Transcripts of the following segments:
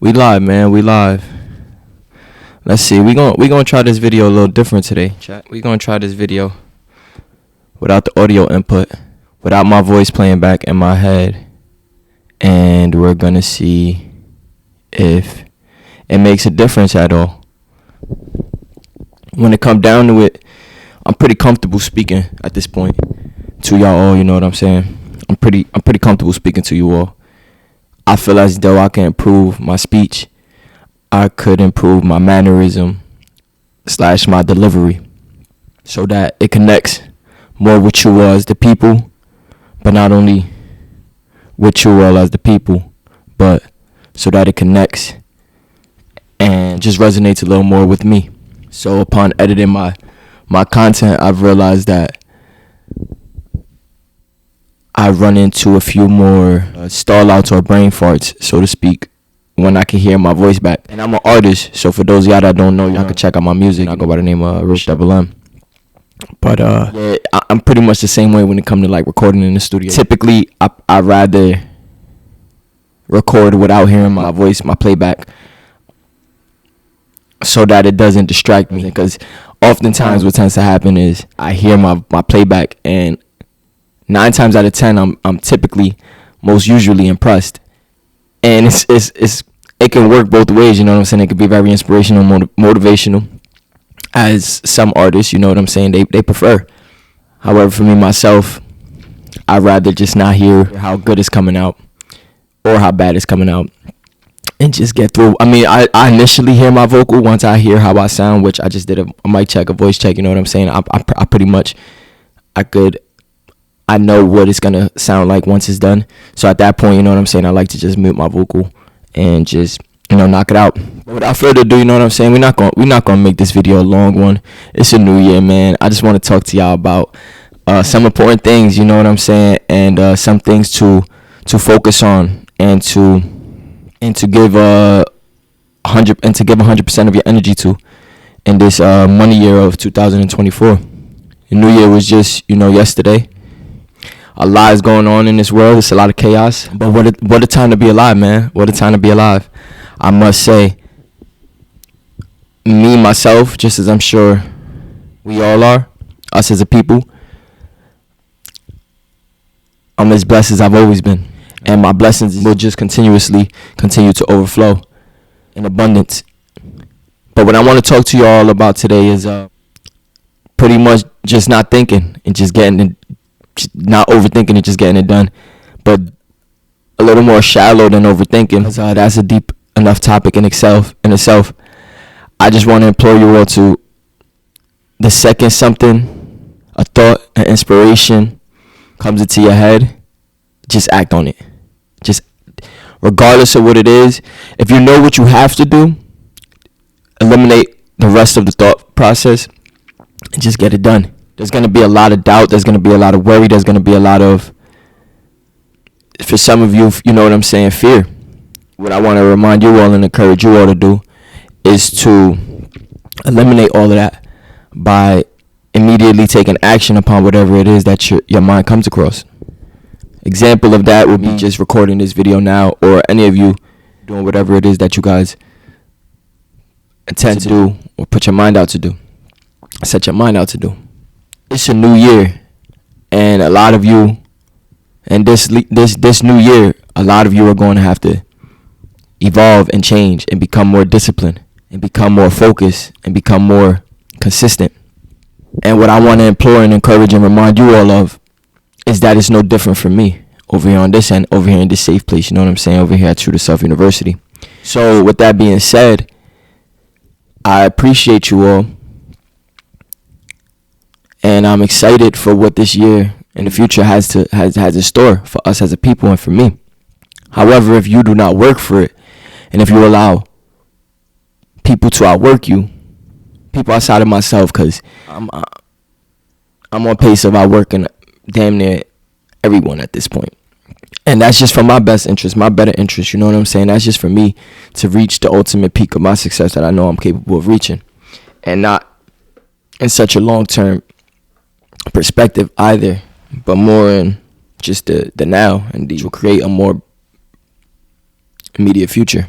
We live, man. We live. Let's see. We gonna try this video a little different today. Chat. We gonna try this video without the audio input, without my voice playing back in my head, and we're gonna see if it makes a difference at all. When it come down to it, I'm pretty comfortable speaking at this point to y'all all. You know what I'm saying? I'm pretty comfortable speaking to you all. I feel as though I can improve my speech. I could improve my mannerism / my delivery so that it connects more with you all as the people, but not only with you all as the people, but so that it connects and just resonates a little more with me. So upon editing my content, I've realized that I run into a few more stall outs or brain farts, so to speak, when I can hear my voice back. And I'm an artist, so for those of y'all that don't know, y'all can check out my music. I go by the name of Rich Double M. But yeah, I'm pretty much the same way when it comes to like recording in the studio. Typically, I'd rather record without hearing my voice, my playback, so that it doesn't distract me. Because oftentimes what tends to happen is I hear my playback, and 9 times out of 10 I'm typically most usually impressed. And it can work both ways, you know what I'm saying? It could be very inspirational, motivational, as some artists, you know what I'm saying, they prefer. However, for me myself, I'd rather just not hear how good it's coming out or how bad it's coming out and just get through. I mean, I initially hear my vocal once I hear how I sound, which I just did a mic check, a voice check, you know what I'm saying? I pretty much, I know what it's going to sound like once it's done. So at that point, you know what I'm saying, I like to just mute my vocal and just, knock it out. But without further ado, you know what I'm saying, we're not going to make this video a long one. It's a new year, man. I just want to talk to y'all about some important things, you know what I'm saying, and some things to focus on and to give 100% of your energy to in this money year of 2024. The new year was just, yesterday. A lot is going on in this world. It's a lot of chaos. But what a time to be alive, man. What a time to be alive. I must say, me, myself, just as I'm sure we all are, us as a people, I'm as blessed as I've always been. And my blessings will just continue to overflow in abundance. But what I want to talk to you all about today is pretty much just not thinking and just not overthinking it, just getting it done, but a little more shallow than overthinking. That's a deep enough topic in itself. I just want to implore you all to, the second something, a thought, an inspiration comes into your head, just act on it. Just regardless of what it is. If you know what you have to do, eliminate the rest of the thought process and just get it done. There's going to be a lot of doubt. There's going to be a lot of worry. There's going to be a lot of, for some of you, you know what I'm saying, fear. What I want to remind you all and encourage you all to do is to eliminate all of that by immediately taking action upon whatever it is that your mind comes across. Example of that would be just recording this video now, or any of you doing whatever it is that you guys intend to do or put your mind out to do. Set your mind out to do. It's a new year, and a lot of you, and this new year, a lot of you are going to have to evolve and change and become more disciplined and become more focused and become more consistent. And what I want to implore and encourage and remind you all of is that it's no different from me over here on this end, over here in this safe place, you know what I'm saying, over here at True to Self University. So with that being said, I appreciate you all. And I'm excited for what this year in the future has in store for us as a people and for me. However, if you do not work for it, and if you allow people to outwork you, people outside of myself, because I'm on pace of outworking damn near everyone at this point. And that's just for my best interest, my better interest, you know what I'm saying? That's just for me to reach the ultimate peak of my success that I know I'm capable of reaching. And not in such a long-term perspective either, but more in just the now, and these will create a more immediate future.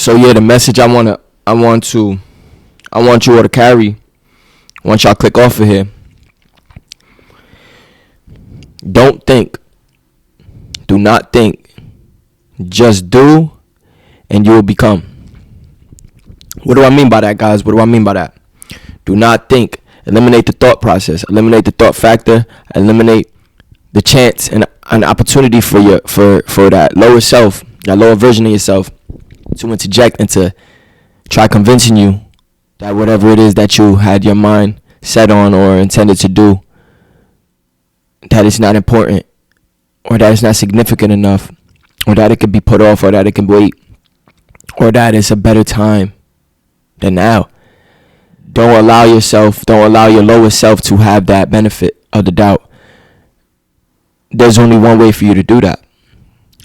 So yeah, the message I want you all to carry once y'all click off of here. Don't think. Do not think. Just do, and you will become. What do I mean by that, guys? What do I mean by that? Do not think. Eliminate the thought process. Eliminate the thought factor. Eliminate the chance and an opportunity for that lower self, that lower version of yourself, to interject and to try convincing you that whatever it is that you had your mind set on or intended to do, that it's not important, or that it's not significant enough, or that it could be put off, or that it can wait, or that it's a better time than now. Don't allow your lower self to have that benefit of the doubt. There's only one way for you to do that.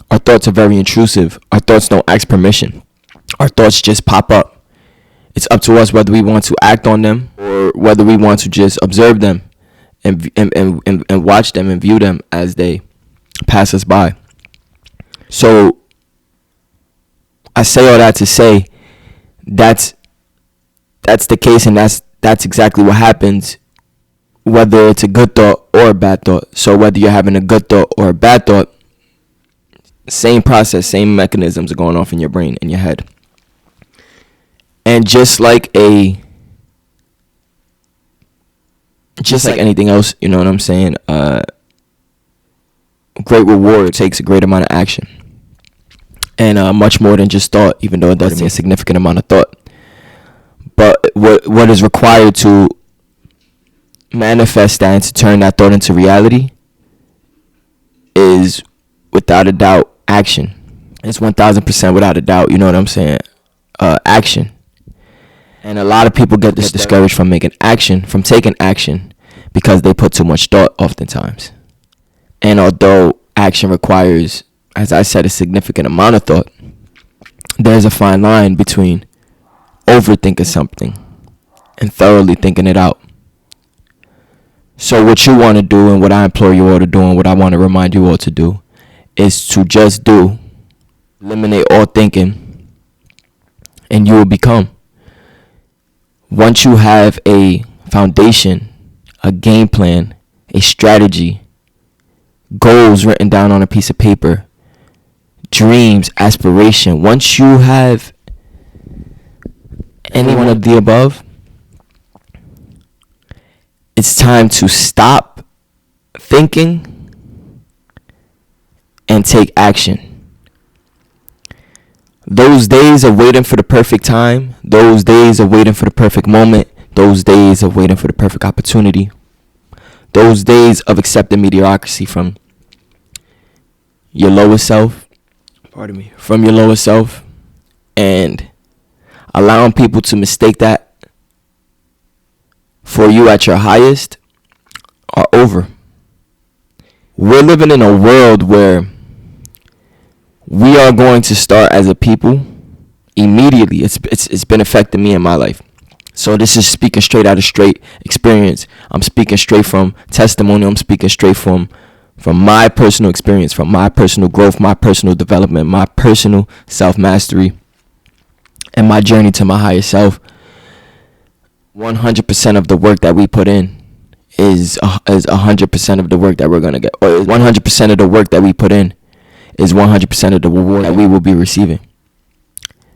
Our thoughts are very intrusive. Our thoughts don't ask permission. Our thoughts just pop up. It's up to us whether we want to act on them or whether we want to just observe them and watch them and view them as they pass us by. So I say all that to say that's the case, and that's exactly what happens, whether it's a good thought or a bad thought. So whether you're having a good thought or a bad thought, same process, same mechanisms are going off in your brain, in your head. And just like anything else, you know what I'm saying? Great reward takes a great amount of action, and much more than just thought, even though it does take a significant amount of thought. But what is required to manifest that and to turn that thought into reality is, without a doubt, action. It's 1,000% without a doubt, you know what I'm saying? Action. And a lot of people get discouraged from taking action, because they put too much thought oftentimes. And although action requires, as I said, a significant amount of thought, there's a fine line between overthinking something and thoroughly thinking it out. So what you want to do, and what I implore you all to do, and what I want to remind you all to do, is to just do. Eliminate all thinking, and you will become. Once you have a foundation, a game plan, a strategy, goals written down on a piece of paper, dreams, aspiration, once you have any one of the above, it's time to stop thinking and take action. Those days of waiting for the perfect time, those days of waiting for the perfect moment, those days of waiting for the perfect opportunity, those days of accepting mediocrity from your lower self, and allowing people to mistake that for you at your highest, are over. We're living in a world where we are going to start as a people immediately. It's been affecting me in my life. So this is speaking straight out of straight experience. I'm speaking straight from testimony. I'm speaking straight from my personal experience, from my personal growth, my personal development, my personal self-mastery, and my journey to my higher self. 100% of the work that we put in is 100% of the work that we're going to get. Or 100% of the work that we put in is 100% of the reward that we will be receiving.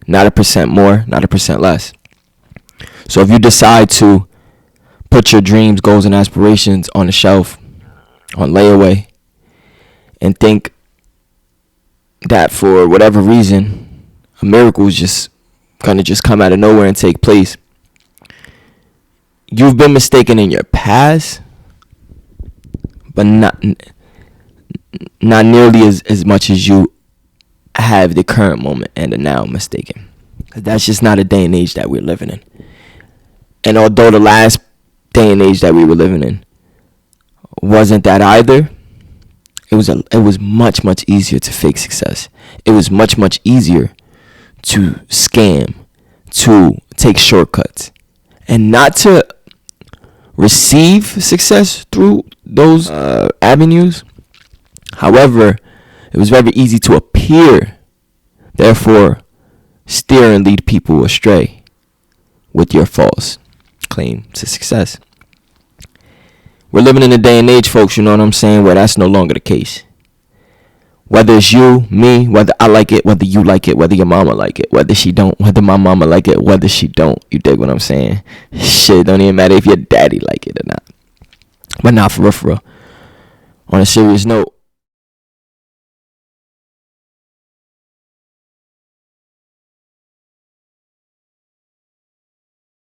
Not a percent more, not a percent less. So if you decide to put your dreams, goals, and aspirations on the shelf, on layaway, and think that for whatever reason, a miracle is just going to just come out of nowhere and take place, you've been mistaken in your past, but not nearly as much as you have the current moment and the now mistaken. That's just not a day and age that we're living in. And although the last day and age that we were living in wasn't that either, it was much easier to fake success. It was much easier to scam, to take shortcuts, and not to receive success through those avenues. However, it was very easy to appear, therefore steer and lead people astray with your false claim to success. We're living in a day and age, folks, you know what I'm saying, where that's no longer the case. Whether it's you, me, whether I like it, whether you like it, whether your mama like it, whether she don't, whether my mama like it, whether she don't. You dig what I'm saying? Shit, don't even matter if your daddy like it or not. But not for real, for real. On a serious note,